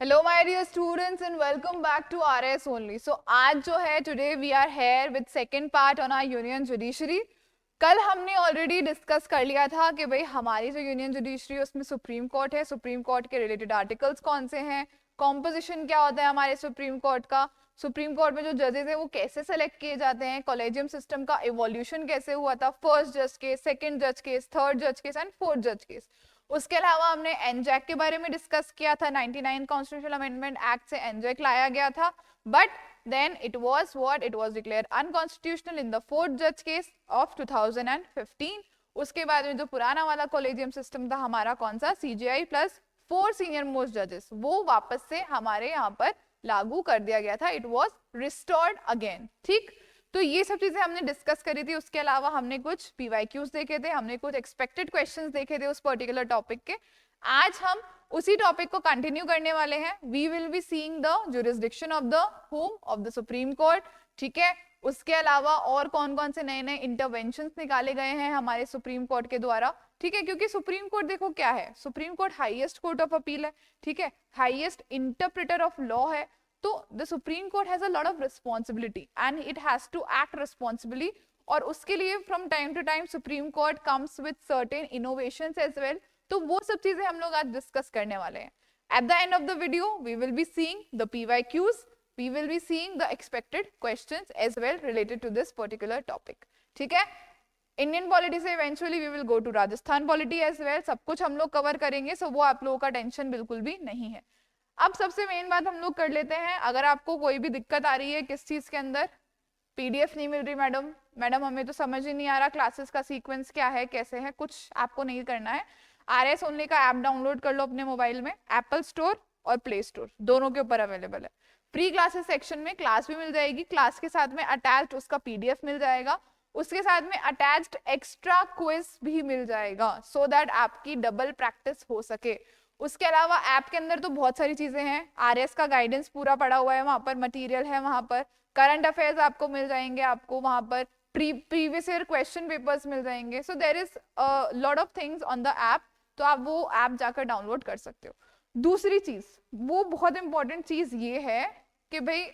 Hello my dear students and welcome back to RS only. So आज जो है today we are here with second part on our union judiciary. कल हमने already discuss कर लिया था कि भाई हमारी जो यूनियन जुडिशरी है उसमें सुप्रीम कोर्ट है, सुप्रीम कोर्ट के रिलेटेड आर्टिकल्स कौन से हैं, कॉम्पोजिशन क्या होता है हमारे सुप्रीम कोर्ट का, सुप्रीम कोर्ट में जो जजेस हैं वो कैसे सेलेक्ट किए जाते हैं, कॉलेजियम सिस्टम का इवोल्यूशन कैसे हुआ था, फर्स्ट जज केस, सेकंड जज केस, थर्ड जज केस एंड फोर्थ जज केस। उसके अलावा हमने एनजैक के बारे में डिस्कस किया था। 99 कॉन्स्टिट्यूशनल अमेंडमेंट एक्ट से एनजैक लाया गया था, but then it was declared unconstitutional in the fourth judge case of 2015। उसके बाद में जो पुराना वाला कॉलेजियम सिस्टम था हमारा कौन सा, सीजीआई प्लस 4 सीनियर मोस्ट जजेस, वो वापस से हमारे यहाँ पर लागू कर दिया गया था। It was restored again. ठीक, तो ये सब चीजें हमने डिस्कस करी थी। उसके अलावा हमने कुछ पीवाईक्यूज देखे थे, हमने कुछ एक्सपेक्टेड क्वेश्चंस देखे थे उस पर्टिकुलर टॉपिक के। आज हम उसी टॉपिक को कंटिन्यू करने वाले हैं। We will be seeing the jurisdiction of the home of the supreme court. ठीक है, उसके अलावा और कौन कौन से नए नए इंटरवेंशंस निकाले गए हैं हमारे सुप्रीम कोर्ट के द्वारा। ठीक है, क्योंकि सुप्रीम कोर्ट देखो क्या है, supreme court highest court of appeal है, ठीक है, हाईएस्ट इंटरप्रेटर ऑफ लॉ है। तो the supreme court has a lot of responsibility and it has to act responsibly. और उसके लिए from time to time supreme court comes with certain innovations as well. तो वो सब चीजें हम लोग आज डिस्कस करने वाले हैं। At the end of the video we will be seeing the PYQs, we will be seeing the expected questions as well related to this particular topic। ठीक है, इंडियन पॉलिटी से eventually we will go to Rajasthan polity as well. सब कुछ हम लोग cover करेंगे, सो वो आप लोगों का टेंशन बिल्कुल भी नहीं है। अब सबसे मेन बात हम लोग कर लेते हैं, अगर आपको कोई भी दिक्कत आ रही है किस चीज के अंदर, पीडीएफ नहीं मिल रही मैडम हमें तो समझ ही नहीं आ रहा क्लासेस का सीक्वेंस क्या है कैसे है, कुछ आपको नहीं करना है। आरएस ओनली का ऐप डाउनलोड कर लो अपने मोबाइल में, एप्पल स्टोर और प्ले स्टोर दोनों के ऊपर अवेलेबल है। प्री क्लासेस सेक्शन में क्लास भी मिल जाएगी, क्लास के साथ में अटैच्ड उसका पीडीएफ मिल जाएगा, उसके साथ में अटैच्ड एक्स्ट्रा क्विज भी मिल जाएगा, सो दैट आपकी डबल प्रैक्टिस हो सके। उसके अलावा ऐप के अंदर तो बहुत सारी चीजें हैं, आरएस का गाइडेंस पूरा पड़ा हुआ है वहां पर, मटेरियल है वहां पर, करंट अफेयर्स आपको मिल जाएंगे, आपको वहां पर प्रीवियस ईयर क्वेश्चन पेपर्स मिल जाएंगे। So there is lot of things on the app, तो आप वो ऐप जाकर डाउनलोड कर सकते हो। दूसरी चीज, वो बहुत इंपॉर्टेंट चीज ये है कि भाई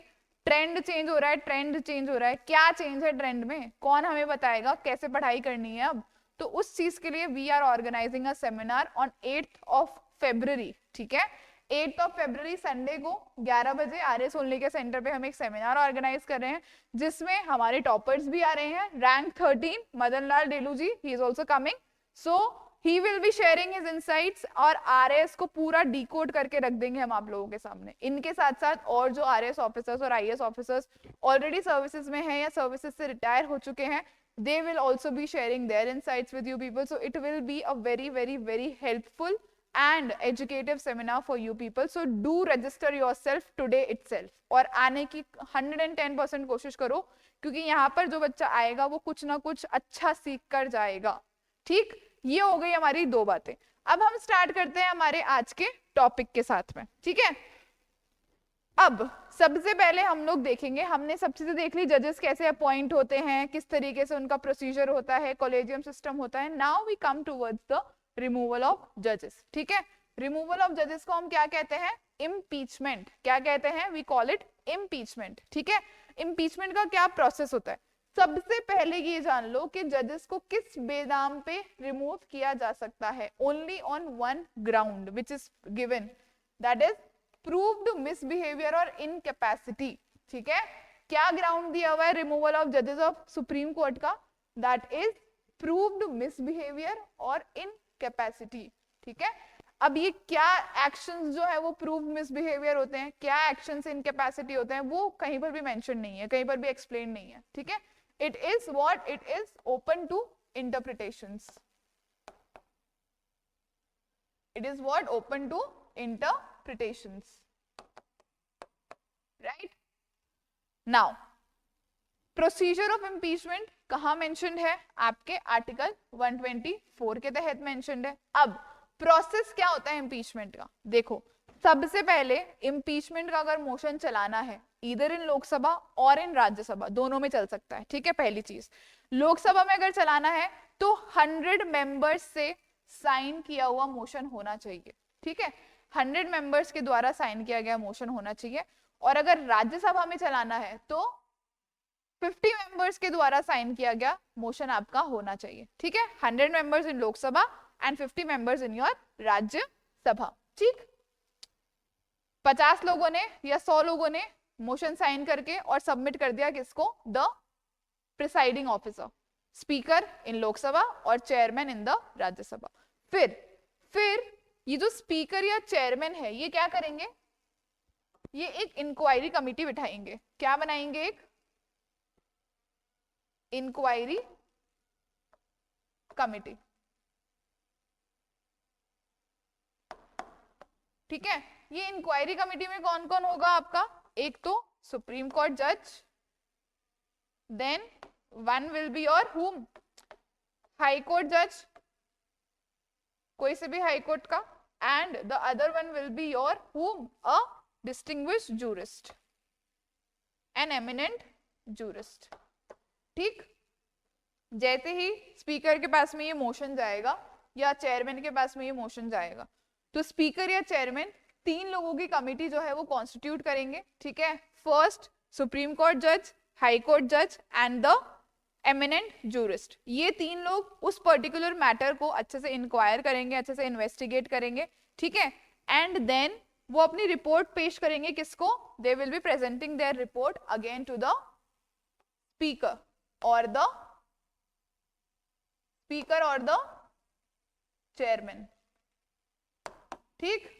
ट्रेंड चेंज हो रहा है, ट्रेंड चेंज हो रहा है, क्या चेंज है ट्रेंड में, कौन हमें बताएगा, कैसे पढ़ाई करनी है अब। तो उस चीज के लिए we are organising a seminar on 8th of February। ठीक है, 8th of February संडे को 11 बजे आरएस ओनली के सेंटर पे हम एक सेमिनार ऑर्गेनाइज कर रहे हैं, जिसमें हमारे टॉपर्स भी आ रहे हैं। Rank 13 Madan Lal Delu ji, he is also coming, so he will be sharing his insights, और आरएस को पूरा डिकोड करके रख देंगे हम आप लोगों के सामने। इनके साथ साथ और जो आरएस ऑफिसर्स और आईएएस ऑफिसर्स ऑलरेडी सर्विसेज में हैं या सर्विसेज से रिटायर हो चुके हैं, they will also be sharing their insights with you people, so it will be a very helpful and educative seminar for you people, so do register yourself today itself। और आने की 110% कोशिश करो, क्योंकि यहाँ पर जो बच्चा आएगा वो कुछ ना कुछ अच्छा सीख कर जाएगा। ठीक, ये हो गई हमारी दो बातें। अब हम स्टार्ट करते हैं हमारे आज के टॉपिक के साथ में। ठीक है, अब सबसे पहले हम लोग देखेंगे, हमने सब चीजें देख ली, जजेस कैसे अपॉइंट होते हैं, किस तरीके से उनका प्रोसीजर होता है, कॉलेजियम सिस्टम होता है। Now we come towards the removal of जजेस। ठीक है, रिमूवल ऑफ जजेस को हम क्या कहते हैं, इम्पीचमेंट। क्या कहते हैं, वी कॉल इट इम्पीचमेंट। ठीक है, इम्पीचमेंट का क्या प्रोसेस होता है, सबसे पहले ये जान लो कि जजेस को किस बेनाम पे रिमूव किया जा सकता है, only on one ground which is given, that is proved misbehaviour और इनकैपेसिटी। ठीक है, क्या ग्राउंड दिया हुआ है रिमूवल ऑफ जजेस ऑफ सुप्रीम कोर्ट का, दैट इज प्रूव्ड मिसबिहेवियर और इनकैपेसिटी। ठीक है, अब ये क्या एक्शंस जो है वो प्रूव्ड मिसबिहेवियर होते हैं, क्या एक्शंस इनकैपेसिटी होते हैं, वो कहीं पर भी मेंशन नहीं है, कहीं पर भी एक्सप्लेन नहीं है। ठीक है, it is what, it is open to interpretations, it is what, open to interpretations, right? Now procedure of impeachment कहाँ mentioned है, आपके आर्टिकल 124 के तहत mentioned है। अब प्रोसेस क्या होता है impeachment का, देखो सबसे पहले impeachment का अगर मोशन चलाना है, इधर इन लोकसभा और इन राज्यसभा दोनों में चल सकता है। ठीक है, पहली चीज, लोकसभा में अगर चलाना है तो 100 मेंबर्स से साइन किया हुआ मोशन होना चाहिए। ठीक है, 100 मेंबर्स के द्वारा साइन किया गया मोशन होना चाहिए, और अगर राज्यसभा में चलाना है तो 50 मेंबर्स के द्वारा साइन किया गया मोशन आपका होना चाहिए, ठीक है। 100 members in Lok Sabha and 50 members in your Rajya Sabha, ठीक। 50 लोगों ने या 100 लोगों ने मोशन साइन करके और सबमिट कर दिया किसको, the presiding officer, speaker in Lok Sabha और चेयरमैन इन द राज्यसभा। फिर ये जो स्पीकर या चेयरमैन है ये क्या करेंगे, ये एक इंक्वायरी कमेटी बिठाएंगे। क्या बनाएंगे, एक इंक्वायरी कमेटी, ठीक है। ये इंक्वायरी कमेटी में कौन कौन होगा आपका, एक तो सुप्रीम कोर्ट जज, then one will be your whom, high court जज, कोई से भी हाई कोर्ट का, and the other one will be your whom, a distinguished jurist, an eminent jurist, ठीक। जैसे ही स्पीकर के पास में ये मोशन जाएगा या चेयरमैन के पास में ये मोशन जाएगा, तो स्पीकर या चेयरमैन 3 लोगों की कमिटी जो है वो कॉन्स्टिट्यूट करेंगे, ठीक है। फर्स्ट सुप्रीम कोर्ट जज, हाई कोर्ट जज एंड द एमिनेंट जूरिस्ट। ये 3 लोग उस पर्टिकुलर मैटर को अच्छे से इंक्वायर करेंगे, अच्छे से इन्वेस्टिगेट करेंगे, ठीक है। एंड देन वो अपनी रिपोर्ट पेश करेंगे किसको, they will be presenting their report again to the speaker और द चेयरमैन, ठीक।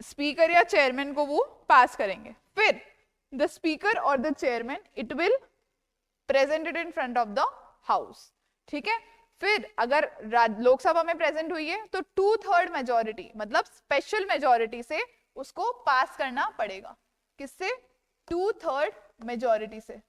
स्पीकर या चेयरमैन को वो पास करेंगे, फिर द स्पीकर और the chairman it will presented in front of the house, ठीक है। फिर अगर लोकसभा में प्रेजेंट हुई है तो 2/3 मेजोरिटी मतलब स्पेशल मेजोरिटी से उसको पास करना पड़ेगा। किससे, 2/3 मेजोरिटी से,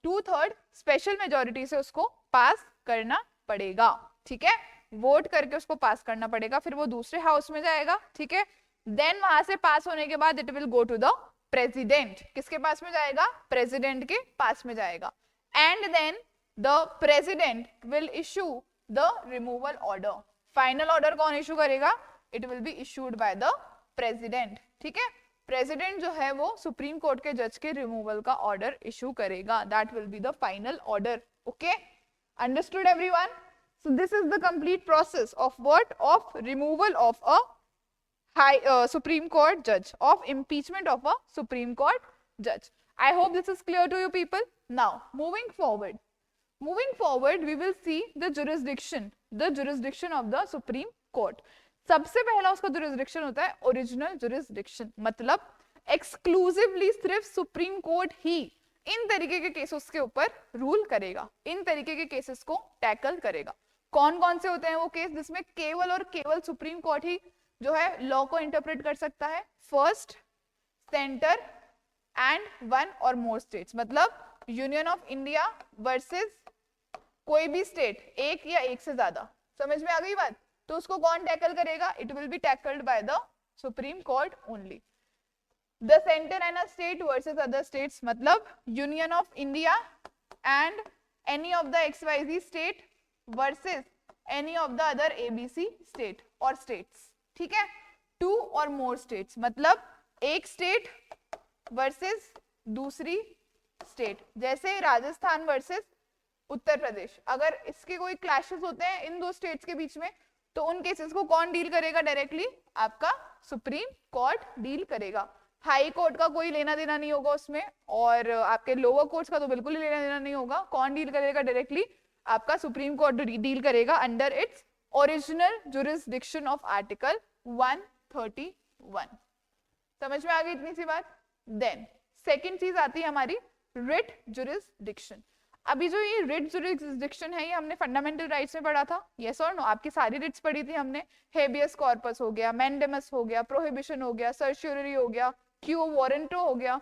2/3 स्पेशल मेजोरिटी से उसको पास करना पड़ेगा, ठीक है। वोट करके उसको पास करना पड़ेगा, फिर वो दूसरे हाउस में जाएगा, ठीक है। देन वहां से पास होने के बाद it will go to the president, किसके पास में जाएगा, प्रेसिडेंट के पास में जाएगा, and then the president will issue the removal order. Final order कौन इशू करेगा, it will be issued by the president, ठीक है। प्रेसिडेंट जो है वो सुप्रीम कोर्ट के जज के रिमूवल का ऑर्डर इशू करेगा, that will be the final order, okay. Understood everyone? So this is the complete process of what, of removal of a Supreme Court judge, of impeachment of a Supreme Court judge. I hope this is clear to you people. Now moving forward we will see the jurisdiction of the Supreme Court. सबसे पहला उसका jurisdiction होता है original jurisdiction, मतलब exclusively सिर्फ supreme court ही इन तरीके के cases के ऊपर रूल करेगा, इन तरीके के केसेस को टैकल करेगा। कौन कौन से होते हैं वो केस जिसमें केवल और केवल सुप्रीम कोर्ट ही जो है लॉ को इंटरप्रेट कर सकता है, फर्स्ट, सेंटर एंड वन और मोर स्टेट्स, मतलब यूनियन ऑफ इंडिया वर्सेस कोई भी स्टेट, एक या एक से ज्यादा। समझ में आ गई बात? तो उसको कौन टैकल करेगा, it will be tackled by the supreme court only. The centre and a state versus other states, मतलब union of India and any of the XYZ state versus any of the other ABC state और states, ठीक है। 2 और more states, मतलब एक state versus दूसरी state, जैसे Rajasthan versus Uttar Pradesh. अगर इसके कोई क्लैशेस होते हैं इन 2 स्टेट्स के बीच में, तो उन केसेस को कौन डील करेगा डायरेक्टली, आपका सुप्रीम कोर्ट डील करेगा। हाई कोर्ट का कोई लेना देना नहीं होगा उसमें, और आपके लोअर कोर्ट्स का तो बिल्कुल ही लेना देना नहीं होगा। कौन डील करेगा डायरेक्टली, आपका सुप्रीम कोर्ट डील करेगा under its original jurisdiction of article 131। समझ में आ गई इतनी सी बात? देन सेकंड चीज आती है हमारी रिट जुरिस्डिक्शन। अभी जो ये रिट जुरिस्डिक्शन है ये हमने फंडामेंटल राइट्स में पढ़ा था, यस और नो? आपकी सारी रिट्स पढ़ी थी हमने, हेबियस कॉर्पस हो गया, मैंडेमस हो गया, प्रोहिबिशन हो गया, सर्च्यूरी हो गया, क्यू वारंटो हो गया,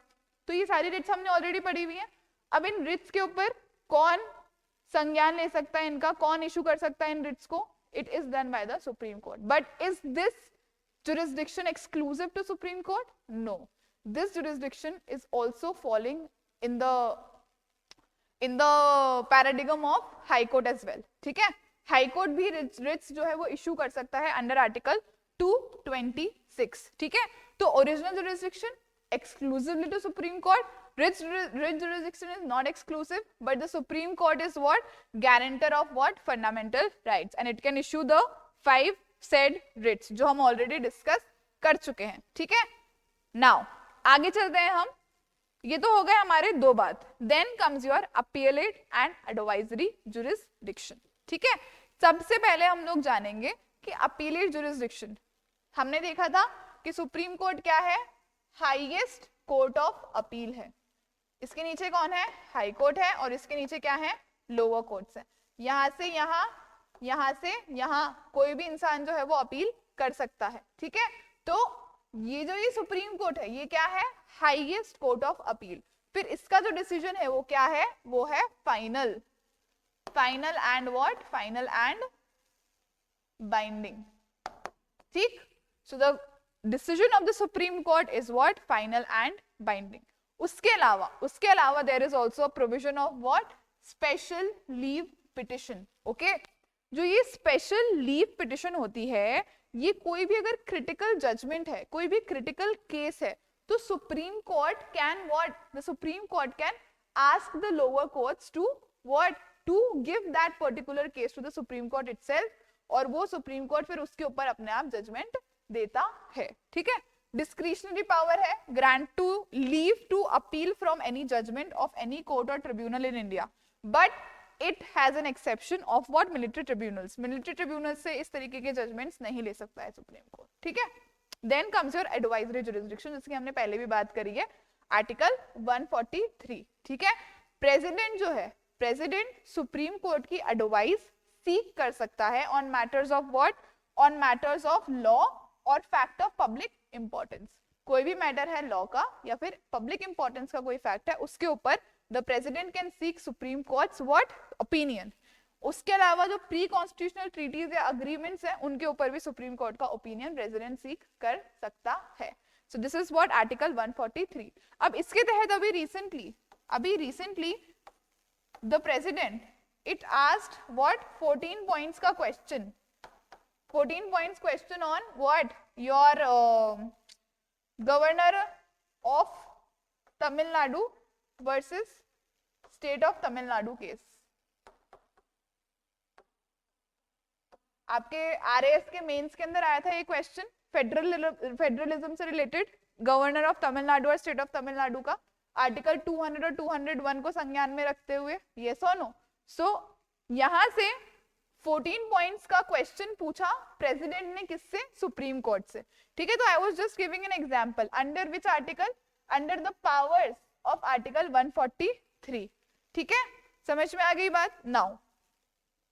तो ये सारी रिट्स हमने ऑलरेडी पढ़ी हुई है। अब इन रिट्स के ऊपर कौन संज्ञान ले सकता है, इनका कौन इशू कर सकता है इन रिट्स को, it is done by the supreme court. But is this jurisdiction exclusive to Supreme Court? No, this jurisdiction is also falling in the paradigm of High Court as well, ठीक है। High court भी Ritz जो है वो issue कर सकता है under article 226, ठीक है। तो original jurisdiction exclusively to Supreme Court. Writ jurisdiction is not exclusive, but the Supreme Court is what? Guarantor of what? Fundamental rights, and it can issue the 5 said writs जो हम already discuss कर चुके हैं, ठीक है। Now आगे चलते हैं हम, ये तो हो गए हमारे दो बात। Then comes your appellate and advisory jurisdiction, ठीक है। सबसे पहले हम लोग जानेंगे कि appellate jurisdiction, हमने देखा था कि सुप्रीम कोर्ट क्या है? हाईएस्ट कोर्ट ऑफ अपील है। इसके नीचे कौन है? हाई कोर्ट है, और इसके नीचे क्या है? लोअर कोर्ट्स है। यहाँ से यहाँ, यहाँ से यहाँ कोई भी इंसान जो है वो अपील कर सकता है, ठीक है। तो ये जो ये सुप्रीम कोर्ट है, ये क्या है? Highest court of appeal. फिर इसका जो डिसीजन है वो क्या है? वो है final, final and what? Final and binding, ठीक। So the decision of the Supreme Court is what? Final and binding. उसके अलावा there is also a provision of what? Special leave petition. Okay? जो ये special leave petition होती है, ये कोई भी अगर critical judgment है, कोई भी critical case है, तो Supreme Court can what? The Supreme Court can ask the lower courts to what? To give that particular case to the Supreme Court itself, और वो Supreme Court फिर उसके ऊपर अपने आप judgment देता है, ठीक है। डिस्क्रिशनरी पावर है, grant to leave to appeal from any judgment of any court और tribunal in India, but it has an exception of what? Military tribunals. Military tribunals से इस तरीके के जजमेंट्स नहीं ले सकता है सुप्रीम कोर्ट, ठीक है। Then comes your advisory jurisdiction, जिसकी हमने पहले भी बात करी है, आर्टिकल 143, ठीक है। प्रेसिडेंट जो है, प्रेसिडेंट सुप्रीम कोर्ट की एडवाइस सीक कर सकता है on matters of what? On matters of law और फैक्ट ऑफ पब्लिक इंपॉर्टेंस। कोई भी मैटर है लॉ का या फिर पब्लिक इंपॉर्टेंस का कोई फैक्ट है, उसके ऊपर the president can seek supreme courts what? Opinion. उसके अलावा जो प्री कॉन्स्टिट्यूशनल ट्रीटीज या अग्रीमेंट्स हैं, उनके ऊपर भी सुप्रीम कोर्ट का ओपिनियन प्रेसिडेंट सीक कर सकता है। So this is what? Article 143। अब इसके तहत अभी recently the president it asked what? 14 points का question, 14 points question on what? Your governor of Tamil Nadu versus state of Tamil Nadu case. आपके RAS के मेंस के अंदर आया था ये क्वेश्चन, फेडरलिज्म से रिलेटेड, गवर्नर ऑफ तमिलनाडु और स्टेट ऑफ तमिलनाडु का, आर्टिकल 200 और 201 को संज्ञान में रखते हुए, यस और नो। सो यहाँ से 14 पॉइंट्स का क्वेश्चन पूछा प्रेसिडेंट ने, किससे? सुप्रीम कोर्ट से, ठीक है। तो I was just giving an example, under which article? Under the powers of article 143, ठीक है। समझ में आ गई बात? नाउ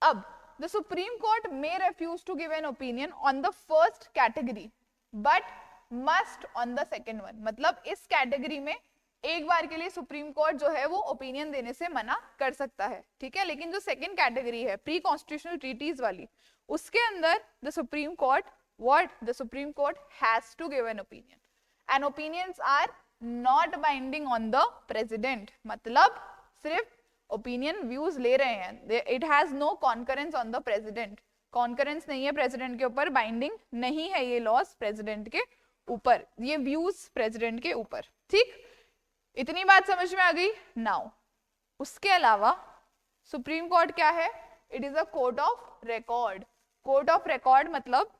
अब the supreme court may refuse to give an opinion on the first category but must on the second one. मतलब इस category में एक बार के लिए सुप्रीम कोर्ट जो है वो ओपिनियन देने से मना कर सकता है, ठीक है। लेकिन जो सेकंड कैटेगरी है प्री कॉन्स्टिट्यूशनल ट्रीटीज वाली, उसके अंदर the supreme court the supreme court has to give an opinion, and opinions are not binding on the president. मतलब सिर्फ ओपिनियन व्यूज ले रहे हैं, it has no concurrence on the president, concurrence नहीं है प्रेसिडेंट के ऊपर, बाइंडिंग नहीं है ये लॉस प्रेसिडेंट के ऊपर, ये व्यूज प्रेसिडेंट के ऊपर, ठीक। इतनी बात समझ में आ गई? नाउ उसके अलावा सुप्रीम कोर्ट क्या है? It is a court of record. Court of record मतलब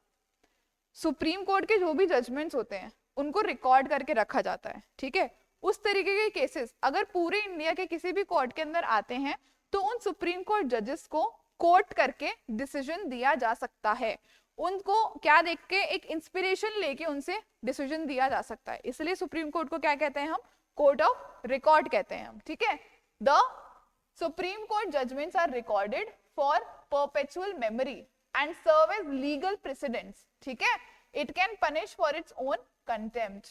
सुप्रीम कोर्ट के जो भी जजमेंट्स होते हैं उनको रिकॉर्ड करके रखा जाता है, ठीक है। उस तरीके के केसेस अगर पूरे इंडिया के किसी भी कोर्ट के अंदर आते हैं तो उन सुप्रीम कोर्ट जजेस को कोर्ट करके डिसीजन दिया जा सकता है, उनको क्या देख के? एक इंस्पिरेशन लेके उनसे डिसीजन दिया जा सकता है। इसलिए सुप्रीम कोर्ट को क्या कहते हैं हम? कोर्ट ऑफ रिकॉर्ड कहते हैं हम, ठीक है। The supreme court judgments are recorded for perpetual memory and serve as legal precedents, ठीक है। It can punish for its own contempt.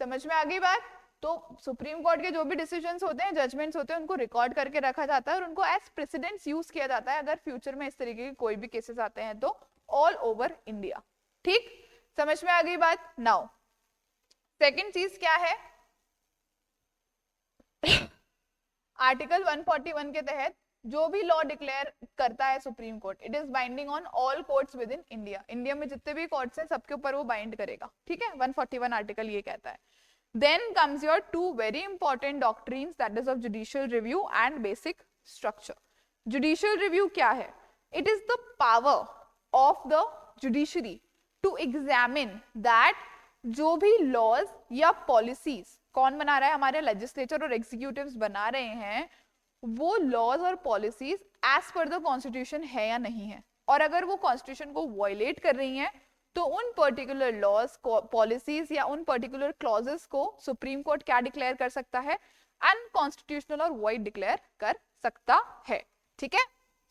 समझ में आ गई बात? तो सुप्रीम कोर्ट के जो भी डिसीजंस होते हैं, जजमेंट्स होते हैं, उनको रिकॉर्ड करके रखा जाता है और उनको एज प्रेसिडेंट्स यूज किया जाता है अगर फ्यूचर में इस तरीके के कोई भी केसेस आते हैं तो, ऑल ओवर इंडिया, ठीक। समझ में आ गई बात? नाउ सेकेंड चीज क्या है? आर्टिकल 141 के तहत जो भी लॉ डिक्लेयर करता है supreme court, it is binding on all courts with in India. India में जितने भी कोर्ट्स हैं सबके ऊपर वो बाइंड करेगा, ठीक है। 141 आर्टिकल ये कहता है। Then comes your two very important doctrines, that is of judicial review and basic structure. Judicial review क्या है? It is the power of the judiciary to examine that जो भी लॉज या पॉलिसीज कौन बना रहा है, हमारे लेजिस्लेचर और एग्जीक्यूटिव्स बना रहे हैं, वो लॉज और policies as per the constitution है या नहीं है। और अगर वो कॉन्स्टिट्यूशन को वायलेट कर रही हैं तो उन पर्टिकुलर लॉज, पॉलिसीज या उन पर्टिकुलर क्लॉजेस को सुप्रीम कोर्ट क्या डिक्लेयर कर सकता है? अनकॉन्स्टिट्यूशनल और वॉइड डिक्लेयर कर सकता है, ठीक है।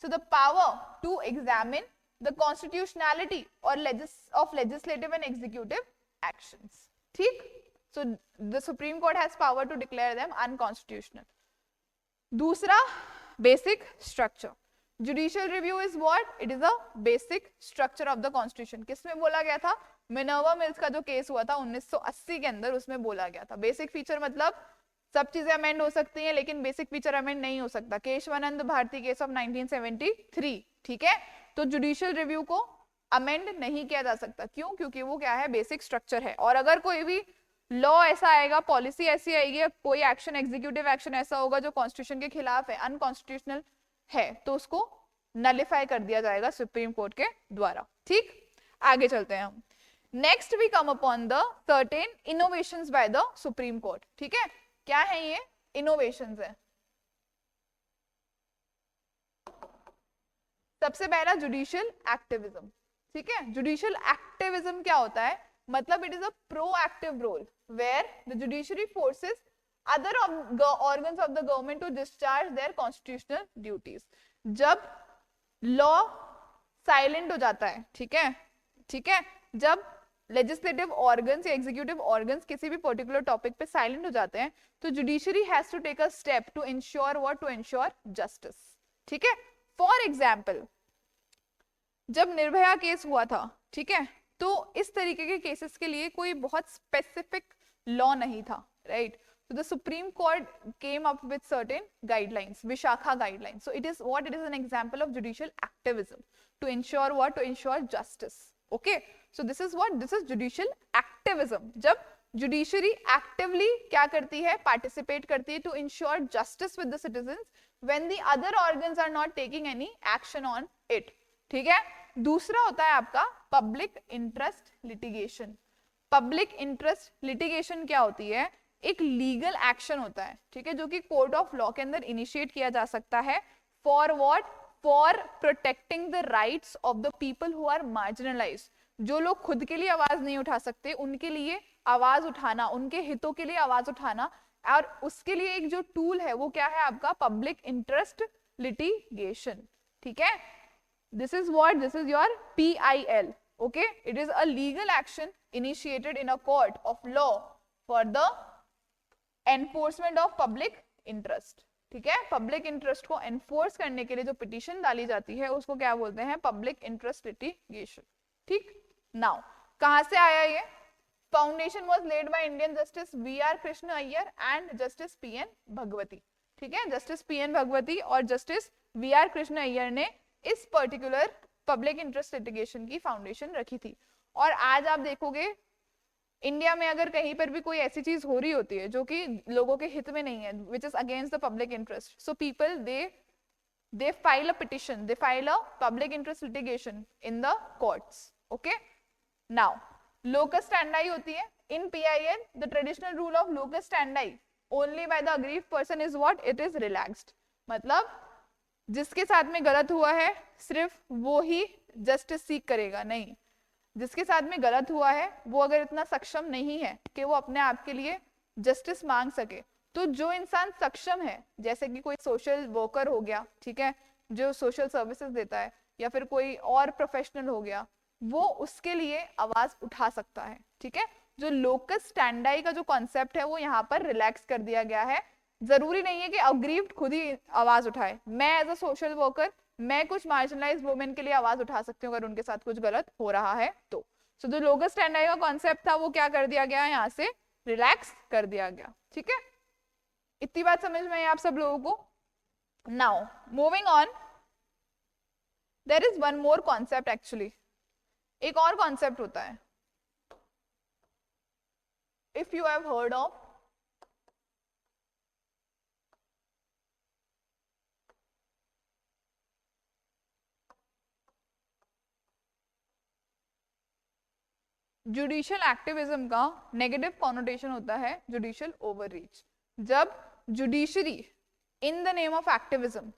So the power to examine the constitutionality और of legislative and executive actions, ठीक। So the supreme court has power to declare them unconstitutional. दूसरा, basic structure. Judicial review is what? It is a basic structure of the constitution. किसमें बोला गया था? Minerva mills का जो case हुआ था 1980 के अंदर, उसमें बोला गया था। बेसिक फीचर मतलब सब चीजें अमेंड हो सकती हैं लेकिन बेसिक फीचर अमेंड नहीं हो सकता। केशवानंद भारती केस ऑफ 1973, ठीक है। तो जुडिशियल रिव्यू को अमेंड नहीं किया जा सकता। क्यों? क्योंकि वो क्या है? बेसिक स्ट्रक्चर है। और अगर कोई भी लॉ ऐसा आएगा, पॉलिसी ऐसी आएगी, कोई एक्शन, एग्जीक्यूटिव एक्शन ऐसा होगा जो कॉन्स्टिट्यूशन के खिलाफ है, अनकॉन्स्टिट्यूशनल है, तो उसको नलिफाई कर दिया जाएगा सुप्रीम कोर्ट के द्वारा, ठीक। आगे चलते हैं हम। Next we come upon the certain innovations by the supreme court, ठीक है। क्या है ये? इनोवेशंस है। सबसे पहला जुडिशियल एक्टिविज्म, ठीक है। जुडिशियल एक्टिविज्म क्या होता है? मतलब it is a proactive role where the judiciary forces other organs of the government to discharge their constitutional duties। जब लॉ साइलेंट हो जाता है, ठीक है, ठीक है, जब लेजिस्लेटिव ऑर्गन्स या एग्जीक्यूटिव ऑर्गन्स किसी भी पर्टिकुलर टॉपिक पे साइलेंट हो जाते हैं तो judiciary has to take a step to ensure what? To ensure justice, ठीक है। फॉर एग्जाम्पल, जब निर्भया केस हुआ था, ठीक है, तो इस तरीके के केसेस के लिए कोई बहुत स्पेसिफिक लॉ नहीं था, right. So the Supreme Court came up with certain guidelines, Vishakha guidelines. So it is what? It is an example of judicial activism to ensure what? To ensure justice. Okay. So this is what? This is judicial activism. जब judiciary actively क्या करती है? Participate करती है to ensure justice with the citizens when the other organs are not taking any action on it. ठीक है। दूसरा होता है आपका public interest litigation. Public interest litigation क्या होती है? एक लीगल एक्शन होता है, ठीक है, जो कि कोर्ट ऑफ लॉ के अंदर इनिशिएट किया जा सकता है for what? For protecting the rights of the people who are marginalised. जो लोग खुद के लिए आवाज नहीं उठा सकते उनके लिए आवाज उठाना, उनके हितों के लिए आवाज उठाना, और उसके लिए एक जो टूल है वो क्या है आपका? पब्लिक इंटरेस्ट लिटिगेशन, ठीक है। This is what? This is your PIL, okay. It is a legal action initiated in a court of law for the enforcement of public interest, ठीक है। पब्लिक इंटरेस्ट को एनफोर्स करने के लिए जो petition डाली जाती है उसको क्या बोलते हैं? पब्लिक इंटरेस्ट लिटिगेशन, ठीक। नाउ कहां से आया ये? Foundation was led by Indian justice VR Krishna Iyer and justice PN Bhagwati, ठीक है। जस्टिस PN भगवती और जस्टिस VR कृष्ण अय्यर ने इस पर्टिकुलर पब्लिक इंटरेस्ट लिटिगेशन की फाउंडेशन रखी थी। और आज आप देखोगे इंडिया में अगर कहीं पर भी कोई ऐसी चीज हो रही होती है जो कि लोगों के हित में नहीं है, which is against the public interest, so people they file a petition, they file a public interest litigation in the courts, okay. Now locus स्टैंडाई होती है इन PIL, the traditional rule of locus स्टैंडाई only by the aggrieved person is what? It is relaxed. मतलब जिसके साथ में गलत हुआ है सिर्फ वो ही जस्टिस सीक करेगा, नहीं, जिसके साथ में गलत हुआ है वो अगर इतना सक्षम नहीं है कि वो अपने आप के लिए जस्टिस मांग सके, तो जो इंसान सक्षम है, जैसे कि कोई सोशल वर्कर हो गया, ठीक है, जो सोशल सर्विसेज देता है, या फिर कोई और प्रोफेशनल हो गया, वो उसके लिए आवाज उठा सकता है, ठीक है। जो लोकस स्टैंडाई का जो कॉन्सेप्ट है वो यहाँ पर रिलैक्स कर दिया गया है। जरूरी नहीं है कि अग्रीव्ड खुद ही आवाज उठाए। मैं एज अ सोशल वर्कर, मैं कुछ मार्जिनलाइज्ड वुमेन के लिए आवाज उठा सकती हूँ अगर उनके साथ कुछ गलत हो रहा है तो। सो जो लोकस स्टैंडाई का कॉन्सेप्ट था वो क्या कर दिया गया? यहाँ से रिलैक्स कर दिया गया, ठीक है। इतनी बात समझ में आई आप सब लोगों को? Now moving on, there is one more concept actually, एक और कॉन्सेप्ट होता है, if you have heard of judicial activism का नेगेटिव कॉनोटेशन होता है जुडिशियल ओवररीच। जब judiciary in the name of activism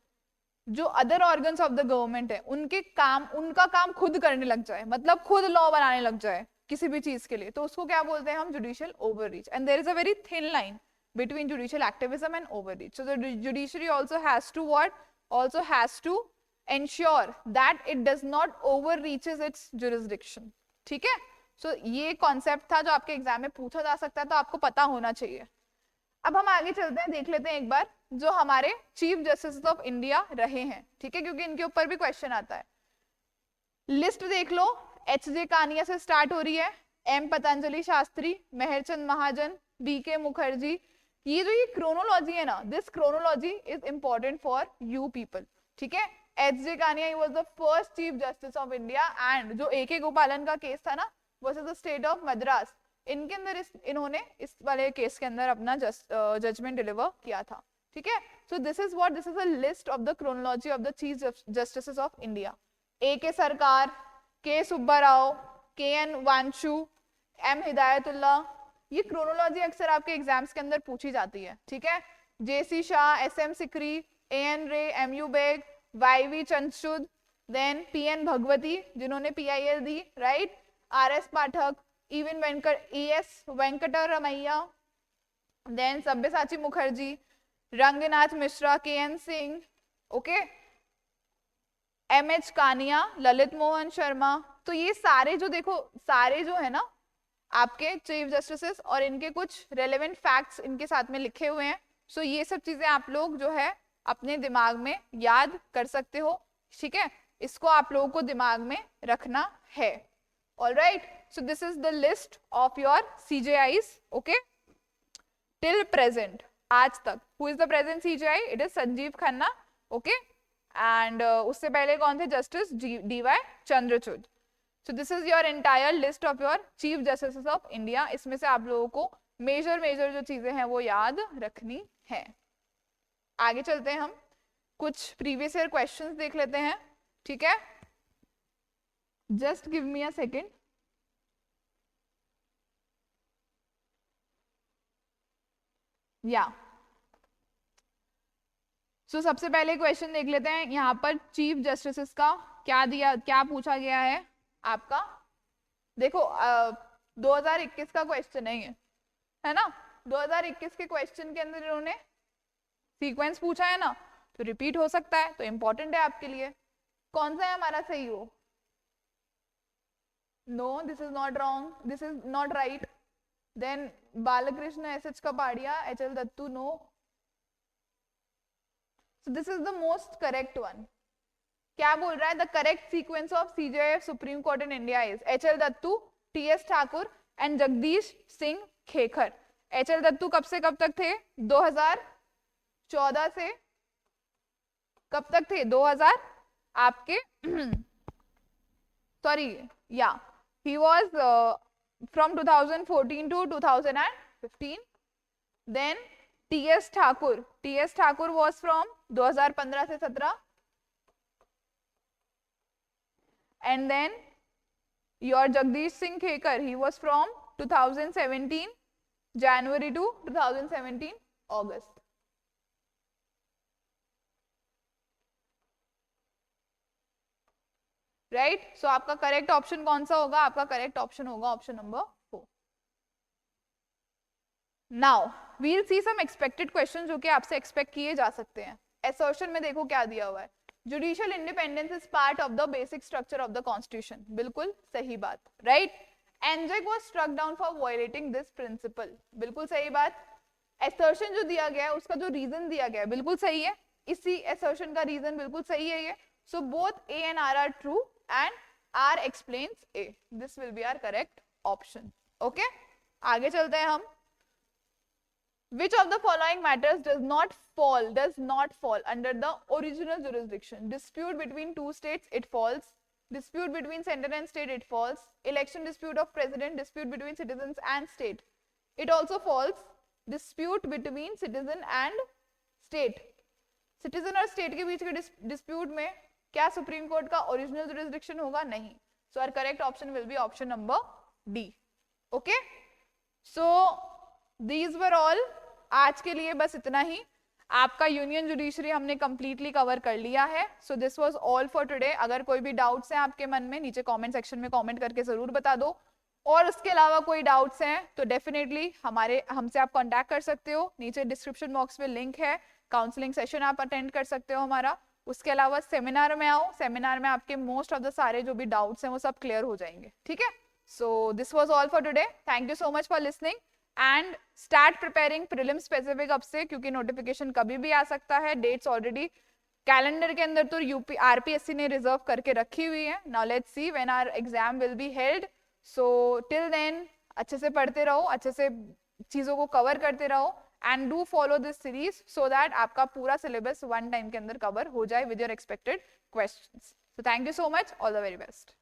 जो other organs of the government है उनका काम खुद करने लग जाए, मतलब खुद लॉ बनाने लग जाए किसी भी चीज के लिए, तो उसको क्या बोलते हैं हम, judicial overreach. And there is a very thin line between judicial activism and overreach. So the judiciary also has to what? Also has to ensure that it does not overreaches its jurisdiction. ठीक है? So ये concept था जो आपके exam में पूछा जा सकता है, तो आपको पता होना चाहिए। अब हम आगे चलते हैं, देख लेते हैं एक बार जो हमारे चीफ जस्टिस ऑफ इंडिया रहे हैं, ठीक है, क्योंकि इनके ऊपर भी क्वेश्चन आता है। लिस्ट देख लो, एच जे कानिया से स्टार्ट हो रही है, M Patanjali Shastri, Mehr Chand Mahajan, B K Mukherjee. ये क्रोनोलॉजी है ना, this chronology is important for you people, ठीक है। H J Kania, he was the first chief justice of India, and जो ए के गोपालन का केस था ना versus the state of Madras, इनके अंदर इन्होंने इस वाले केस के अंदर अपना जजमेंट डिलीवर किया था, ठीक है। So this is a list of the chronology of the chief justice of India. A K Sarkar, के सुब्बा राव, के एन वांशु, एम हिदायतुल्ला, ये क्रोनोलॉजी अक्सर आपके एग्जाम्स के अंदर पूछी जाती है, ठीक है। JC Shah, S M Sikri, A N Ray, M U Beg, Y V Chandrachud, then P N Bhagwati जिन्होंने PIL दी, right, R S Pathak, even ES Venkataramiah, then Sabyasachi Mukherjee, Ranganath Mishra, K N Singh, okay, MH Kania, Lalit Mohan Sharma. तो ये सारे जो देखो, सारे जो है ना आपके चीफ जस्टिस, और इनके कुछ रेलेवेंट फैक्ट्स इनके साथ में लिखे हुए हैं। सो ये सब चीजें आप लोग जो है अपने दिमाग में याद कर सकते हो, ठीक है, इसको आप लोगों को दिमाग में रखना है। Alright, so this is the list of your CJIs, okay, till present, आज तक। Who is the present CJI? It is Sanjeev Khanna, okay, and उससे पहले कौन थे? Justice DY Chandrachud. So this is your entire list of your chief justices of India. इसमें से आप लोगों को मेजर जो चीजें हैं वो याद रखनी है। आगे चलते हैं, हम कुछ प्रीवियस ईयर क्वेश्चंस देख लेते हैं, ठीक है। Just give me a second. या सो सबसे पहले क्वेश्चन देख लेते हैं, यहाँ पर चीफ जस्टिस का क्या पूछा गया है आपका। देखो 2021 का क्वेश्चन है ना, 2021 के क्वेश्चन के अंदर इन्होंने सीक्वेंस पूछा है ना, तो रिपीट हो सकता है, तो इंपॉर्टेंट है आपके लिए। कौन सा है हमारा सही हो? No, this is not wrong, this is not right. Then Balakrishnan SH Kapadia, HL Dattu, no. So this is the most correct one. क्या बोल रहा है? The correct sequence of CJI supreme court in India is HL Dattu, TS Thakur and Jagdish Singh Khehar. HL Dattu कब से कब तक थे? 2014 से कब तक थे? 2000 आपके सॉरी या he was from 2014 to 2015। Then TS Thakur was from 2015 से 17, and then your Jagdish Singh Khekar, he was from 2017 January to 2017 August। Right, सो आपका करेक्ट ऑप्शन कौन सा होगा? आपका करेक्ट ऑप्शन होगा ऑप्शन नंबर 4। नाउ वील सी सम एक्सपेक्टेड क्वेश्चन जो कि आपसे एक्सपेक्ट किए जा सकते हैं। असर्शन में देखो क्या दिया हुआ है, judicial independence is part of the basic structure of the constitution. बिल्कुल सही बात, right. NJAC was struck down for violating this principle. बिल्कुल सही बात। असर्शन जो दिया गया है उसका जो रीजन दिया गया है बिल्कुल सही है, इसी असर्शन का रीजन बिल्कुल सही है ये। So both A and R are true and R explains A. This will be our correct option. Okay? आगे चलते हैं हम। Which of the following matters does not fall under the original jurisdiction? Dispute between two states, it falls. Dispute between center and state, it falls. Election dispute of president, dispute between citizens and state, it also falls. Dispute between citizen and state, citizen और state के बीच के dispute में क्या supreme court का original jurisdiction होगा? नहीं. So our correct option will be option number D. Okay, so these were all. आज के लिए बस इतना ही. आपका यूनियन जुडिशरी हमने कंप्लीटली कवर कर लिया है. So this was all for today. अगर कोई भी डाउट्स हैं आपके मन में, नीचे कमेंट सेक्शन में कमेंट करके जरूर बता दो. और उसके अलावा कोई डाउट्स हैं तो डेफिनेटली हमसे आप कांटेक्ट कर सकते हो. नीचे डिस्क्रिप्शन बॉक्स में लिंक है, काउंसलिंग सेशन आप अटेंड कर सकते हो हमारा. उसके अलावा सेमिनार में आओ, सेमिनार में आपके मोस्ट ऑफ द सारे जो भी डाउट्स हैं वो सब क्लियर हो जाएंगे. ठीक है. So this was all for today. Thank you so much for listening and start preparing prelim specific अब से, क्योंकि नोटिफिकेशन कभी भी आ सकता है. डेट्स ऑलरेडी कैलेंडर के अंदर तो यूपी आरपीएससी ने रिजर्व करके रखी हुई है. Now let's see when our exam will be held. So till then अच्छे से पढ़ते रहो, अच्छे से चीजों को कवर करते रहो and do follow this series so that आपका पूरा syllabus one time के अंदर cover हो जाए with your expected questions. So thank you so much. All the very best.